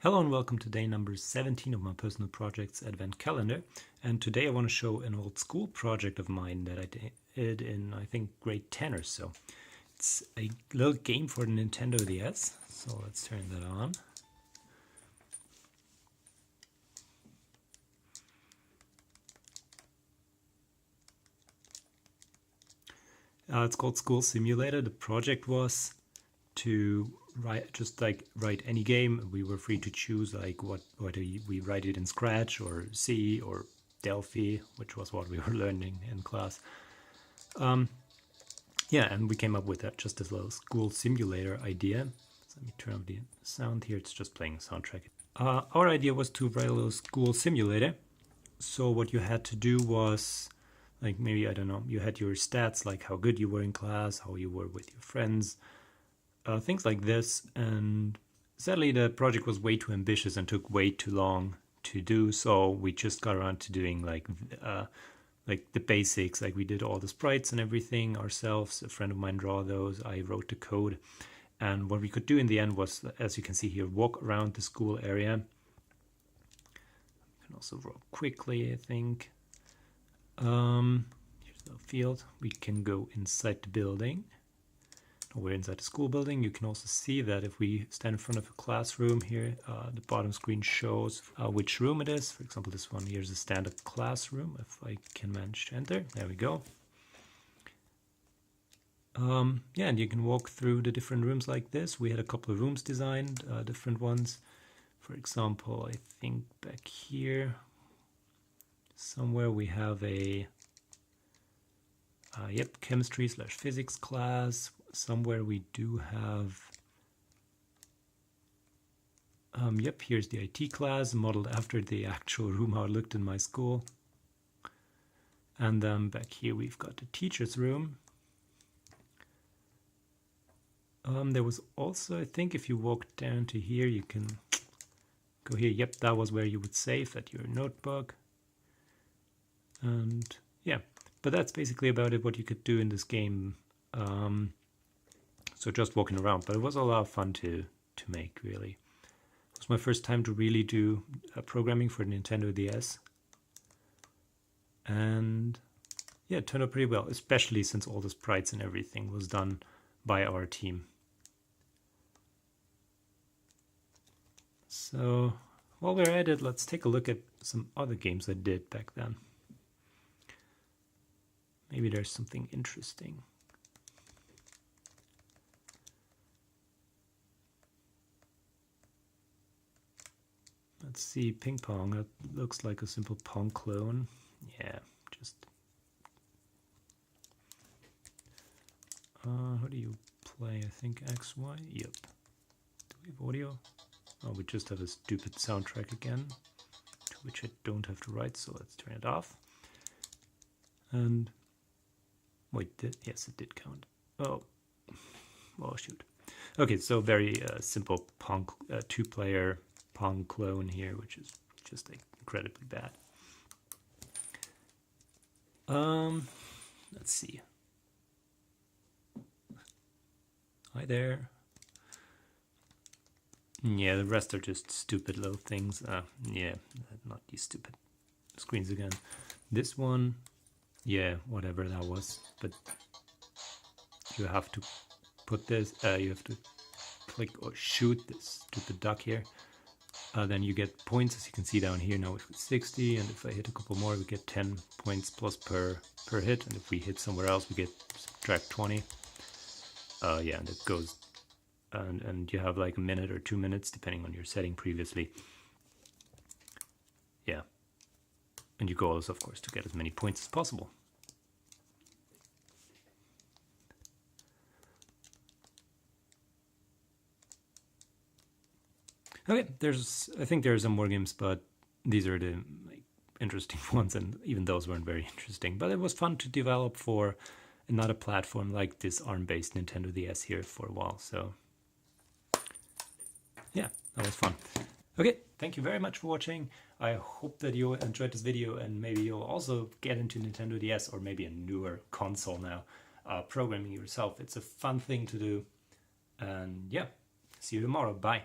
Hello and welcome to day number 17 of my personal projects advent calendar, and today I want to show an old school project of mine that I did in I think grade 10 or so. It's a little game for the Nintendo DS, so let's turn that on. It's called School Simulator. The project was to write any game. We were free to choose like whether we write it in Scratch or C or Delphi, which was what we were learning in class. Yeah, and we came up with that, just this little school simulator idea. So let me turn off the sound here. It's just playing a soundtrack. Our idea was to write a little school simulator. So what you had to do was, like, maybe, I don't know, you had your stats, like how good you were in class, how you were with your friends, things like this. And sadly, the project was way too ambitious and took way too long to do. So we just got around to doing like the basics. Like, we did all the sprites and everything ourselves. A friend of mine drew those. I wrote the code. And what we could do in the end was, as you can see here, walk around the school area. You can also draw quickly, I think. Here's the field. We can go inside the building. We're inside the school building. You can also see that if we stand in front of a classroom here, the bottom screen shows which room it is. For example, this one here is a standard classroom. If I can manage to enter, there we go. Yeah, and you can walk through the different rooms like this. We had a couple of rooms designed, different ones. For example, I think back here somewhere we have a chemistry / physics class. Somewhere we do have here's the IT class, modeled after the actual room how it looked in my school. And then back here we've got the teacher's room. There was also, I think, if you walk down to here, you can go here. Yep, that was where you would save at your notebook. And yeah, but that's basically about it, what you could do in this game. So just walking around, but it was a lot of fun to make, really. It was my first time to really do programming for Nintendo DS. And yeah, it turned out pretty well, especially since all the sprites and everything was done by our team. So while we're at it, let's take a look at some other games I did back then. Maybe there's something interesting. Let's see, ping pong. That looks like a simple Pong clone. Yeah, just... how do you play? I think X, Y? Yep. Do we have audio? Oh, we just have a stupid soundtrack again, to which I don't have to write, so let's turn it off. And... wait, yes, it did count. Oh, shoot. Okay, so very simple Pong, two-player Pong clone here, which is just like incredibly bad. Let's see. Hi there. Yeah, the rest are just stupid little things. Yeah, not these stupid screens again. This one, yeah, whatever that was, but you have to put this, you have to click or shoot this stupid duck here. Then you get points, as you can see down here. Now we've got 60, and if I hit a couple more, we get 10 points plus per hit, and if we hit somewhere else, we get subtract 20. Yeah, and it goes, and you have like a minute or 2 minutes, depending on your setting previously. Yeah, and your goal is, of course, to get as many points as possible. Okay, I think there are some more games, but these are the interesting ones, and even those weren't very interesting. But it was fun to develop for another platform like this ARM-based Nintendo DS here for a while. So yeah, that was fun. Okay, thank you very much for watching. I hope that you enjoyed this video, and maybe you'll also get into Nintendo DS or maybe a newer console now, programming yourself. It's a fun thing to do. And yeah, see you tomorrow. Bye.